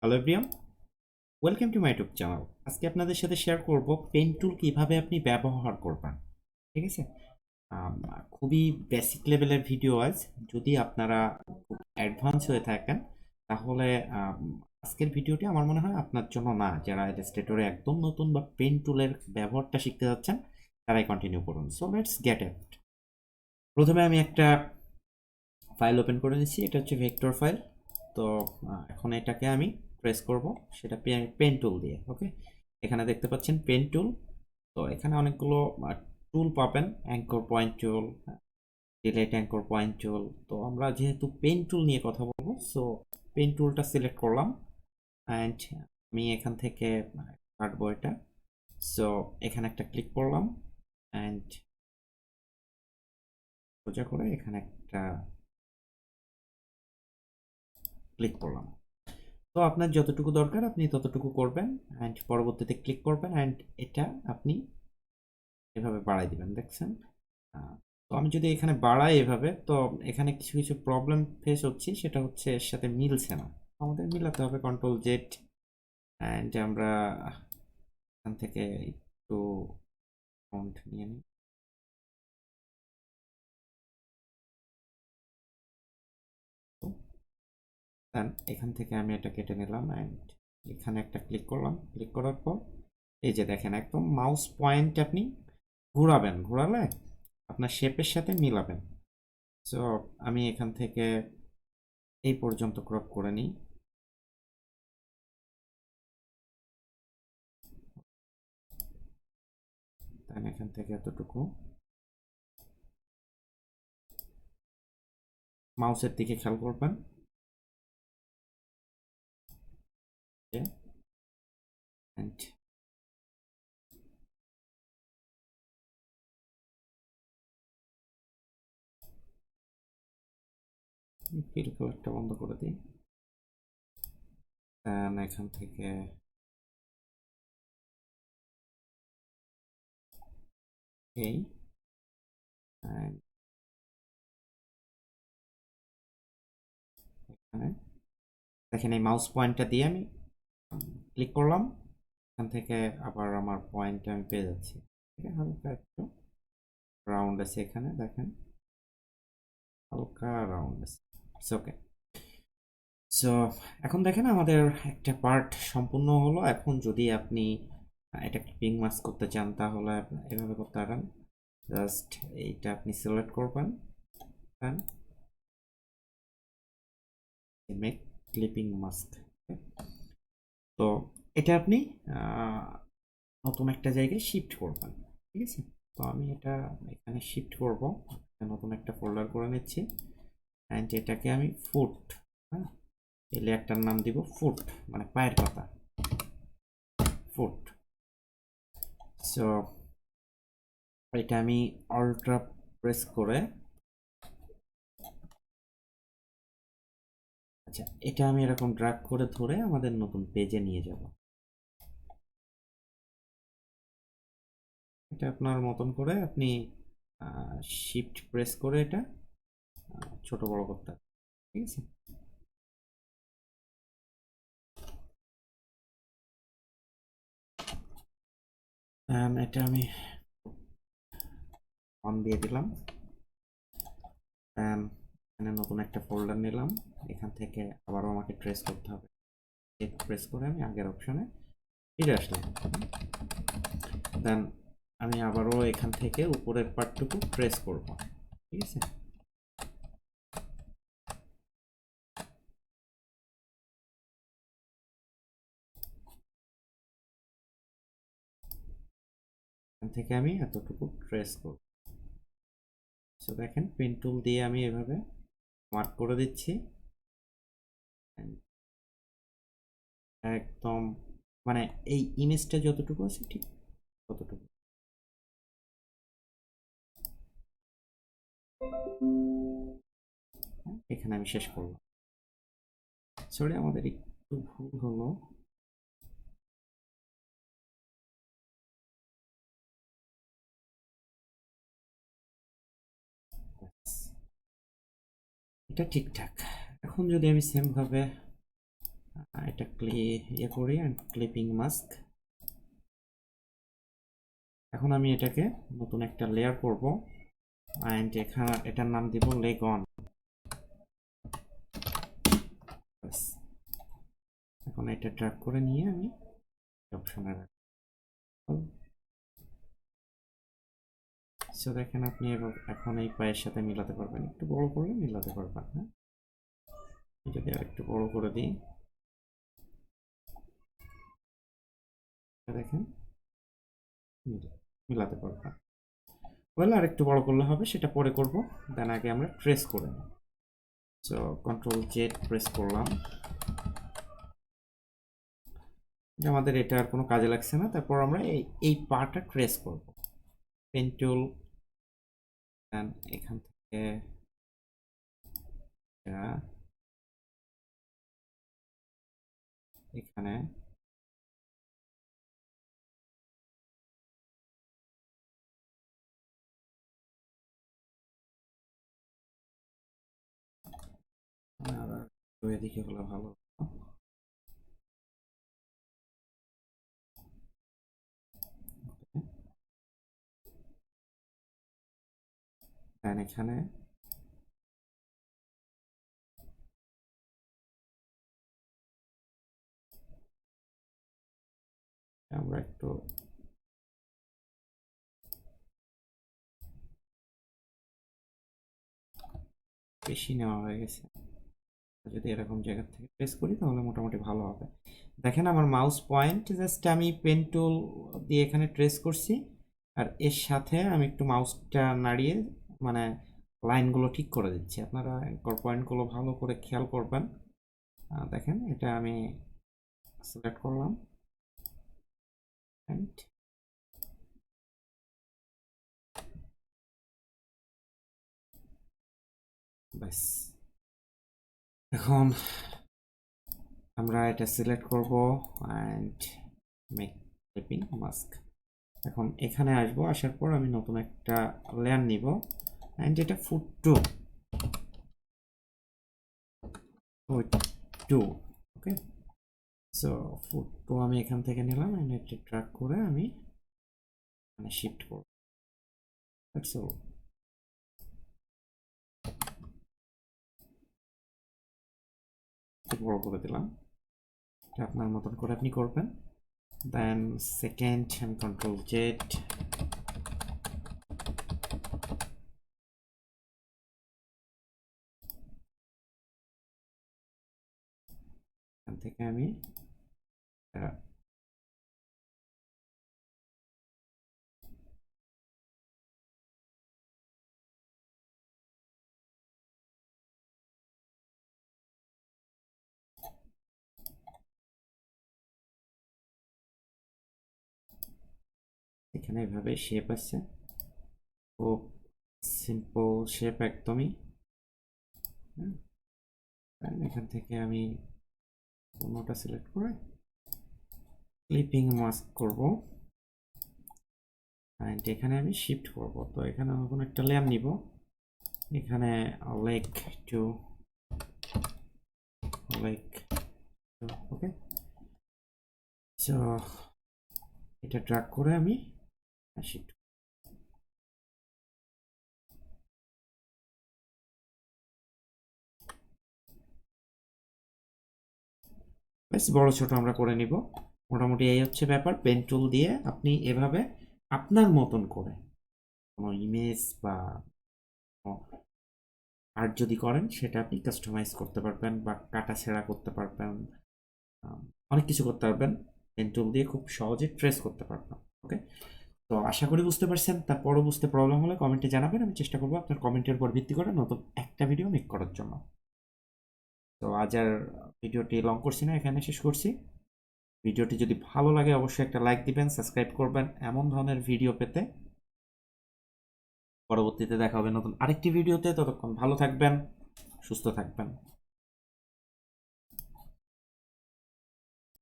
Hello everyone, welcome to my YouTube channel. আজকে আপনাদের সাথে শেয়ার করব পেন টুল কিভাবে আপনি ব্যবহার করবেন। ঠিক আছে, আম, খুবই বেসিক লেভেলের ভিডিও আজ। যদি আপনারা খুব অ্যাডভান্স হয়ে থাকেন তাহলে আজকের ভিডিওটি আমার মনে হয় আপনার জন্য না। যারা ইলাস্ট্রেটরে একদম নতুন বা পেন টুলের ব্যবহারটা শিখতে যাচ্ছেন তারাই কন্টিনিউ করুন। So let's get it. প্রথমে আমি একটা ফাইল ওপেন করে নিচ্ছি, এটা হচ্ছে ভেক্টর ফাইল। তো এখন এটাকে আমি প্রেস করব, সেটা পেন টুল দিয়ে। ওকে, এখানে দেখতে পাচ্ছেন পেন টুল। তো এখানে অনেকগুলো টুল পাবেন, anchor point tool, delete anchor point tool. তো আমরা যেহেতু পেন টুল নিয়ে কথা বলবো, সো পেন টুলটা সিলেক্ট করলাম অ্যান্ড আমি এখান থেকে কাটবো এটা। সো এখানে একটা ক্লিক করলাম অ্যান্ড সোজা করে এখানে একটা ক্লিক করলাম। তো আপনার যতটুকু দরকার আপনি ততটুকু করবেন অ্যান্ড পরবর্তীতে ক্লিক করবেন অ্যান্ড এটা আপনি এভাবে বাড়াই দিবেন। দেখছেন? তো আমি যদি এখানে বাড়াই এভাবে, তো এখানে কিছু কিছু প্রবলেম ফেস হচ্ছে, সেটা হচ্ছে এর সাথে মিলছে না। আমাদের মিলাতে হবে, কন্ট্রোল জেড অ্যান্ড আমরা এখান থেকে একটু ফন্ট নিয়ে নিই। দেন এখান থেকে আমি এটা কেটে নিলাম অ্যান্ড এখানে একটা ক্লিক করলাম। ক্লিক করার পর এই যে দেখেন, একদম মাউস পয়েন্ট আপনি ঘোরাবেন, ঘোরালে আপনার শেপের সাথে মিলাবেন। সো আমি এখান থেকে এই পর্যন্ত ক্রপ করে নিই। দেন এখান থেকে এতটুকু মাউসের দিকে খেয়াল করবেন। And ফিল কালারটা বন্ধ করে দিই। দেন এখান থেকে এই and এখানে দেখেন, এই মাউস পয়েন্টটা দিয়ে আমি ক্লিক করলাম, এখান থেকে আবার আমার পয়েন্টটা আমি পেয়ে যাচ্ছি। ঠিক আছে, হালকা একটু রাউন্ড আছে এখানে, দেখেন হালকা রাউন্ড আছে। ওকে, সো এখন দেখেন আমাদের একটা পার্ট সম্পূর্ণ হলো। এখন যদি আপনি এটা ক্লিপিং মাস্ক করতে চান তাহলে এভাবে করতে পারেন। জাস্ট এইটা আপনি সিলেক্ট করবেন, দেন মেক ক্লিপিং মাস্ক। তো এটা আপনি নতুন একটা জায়গায় শিফট করবেন। ঠিক আছে, তো আমি এটা এখানে শিফট করব, নতুন একটা ফোল্ডার করে নিচ্ছি অ্যান্ড এটাকে আমি ফুট, হ্যাঁ, এই লেয়ারটার নাম দিব ফুট, মানে পায়ের পাতা, ফুট। সো এটা আমি অল্ট্রা প্রেস করে, আচ্ছা এটা আমি এরকম ড্র্যাগ করে ধরে আমাদের নতুন পেজে নিয়ে যাব। এটা আপনার মতন করে আপনি শিফট প্রেস করে এটা ছোট বড় করতে হবে। ঠিক আছে, এটা আমি অন দিয়ে দিলাম। এখানে নতুন একটা ফোল্ডার নিলাম, এখান থেকে আবারও আমাকে ট্রেস করতে হবে। প্রেস করে আমি আগের অপশনে ফিরে আসলাম। দেন আমি আবারও এখান থেকে উপরের পার্টটুকু প্রেস করব। ঠিক আছে, এখান থেকে আমি এতটুকু ট্রেস করব। সো দেখেন, পেন টুল দিয়ে আমি এভাবে মার্ক করে দিচ্ছি একদম, মানে এই ইমেজটা যতটুকু আছে ঠিক ততটুকু। এখানে আমি শেষ করলাম। সরি, আমাদের একটু ভুল হলো। এটা ঠিকঠাক। এখন যদি আমি সেম ভাবে একটা ইয়ে করি ক্লিপিং মাস্ক। এখন আমি এটাকে নতুন একটা লেয়ার করব অ্যান্ড এখানে এটার নাম দিব লেগ অন। এখন এটা ড্র্যাগ করে নিয়ে আমি অপশনে রাখবো। সো দেখেন আপনি এখন এই পায়ের সাথে মিলাতে পারবেন, একটু বড় করলে মিলাতে পারবেন। হ্যাঁ, যদি আর একটু বড় করে দিই, দেখেন মিলাতে পারবেন। বলে আর একটু বড় করলে হবে, সেটা পরে করব। দেন আগে আমরা ট্রেস করে নিই। সো কন্ট্রোল জেড প্রেস করলাম। আমাদের এটা আর কোনো কাজে লাগছে না। তারপর আমরা এই পার্টটা ট্রেস করব। পেন টুল, এখান থেকে এখানে এদিকে হলে ভালো। এখানে আমরা একটু বেশি নেওয়া হয়ে গেছে। যদি এরকম জায়গা থেকে প্রেস করি তাহলে মোটামুটি ভালো হবে। দেখেন আমার মাউস পয়েন্ট জাস্ট আমি পেন টুল দিয়ে এখানে ট্রেস করছি, আর এর সাথে আমি একটু মাউসটা নাড়িয়ে মানে লাইনগুলো ঠিক করে দিচ্ছি। আপনারা পয়েন্টগুলো ভালো করে খেয়াল করবেন। দেখেন এটা আমি সিলেক্ট করলাম ব্যাস। এখন আমরা এটা সিলেক্ট করব অ্যান্ড মেক ক্লিপিং মাস্ক। এখন এখানে আসবো, আসার পর আমি নতুন একটা লেয়ার নিব অ্যান্ড এটা foot two okay. So foot two আমি এখান থেকে নিলাম অ্যান্ড এটা ট্র্যাক করে আমি মানে শিফট করব। That's all. বড় করে দিলাম, এটা আপনার মতন করে আপনি করবেন। দেন সেকেন্ড আমি কন্ট্রোল জেড, এখান থেকে আমি এখানে এভাবে শেপ আছে, খুব সিম্পল শেপ একদমই। এখান থেকে আমি কোনোটা সিলেক্ট করে ক্লিপিং মাস্ক করব অ্যান্ড এখানে আমি শিফট করব। তো এখানে আমি কোনো একটা লেয়ার নিব, এখানে লেগ টু ওকে। সো এটা ড্র্যাগ করে আমি শিফট, বেশ বড় ছোট আমরা করে নিব। মোটামুটি এই হচ্ছে ব্যাপার। পেন টুল দিয়ে আপনি এভাবে আপনার মতন করে কোনো ইমেজ বা আর্ট যদি করেন সেটা আপনি কাস্টমাইজ করতে পারবেন বা কাটা ছেঁড়া করতে পারবেন, অনেক কিছু করতে পারবেন। পেন টুল দিয়ে খুব সহজে ট্রেস করতে পারবেন। ওকে, তো আশা করি বুঝতে পারছেন। তারপরও বুঝতে প্রবলেম হলে কমেন্টে জানাবেন, আমি চেষ্টা করবো আপনার কমেন্টের উপর ভিত্তি করে নতুন একটা ভিডিও মেক করার জন্য। তো আজ আর ভিডিওটি লং করছি না, এখানে শেষ করছি। ভিডিওটি যদি ভালো লাগে অবশ্যই একটা লাইক দিবেন, সাবস্ক্রাইব করবেন এমন ধরনের ভিডিও পেতে। পরবর্তীতে দেখা হবে নতুন আরেকটি ভিডিওতে। ততক্ষণ ভালো থাকবেন, সুস্থ থাকবেন।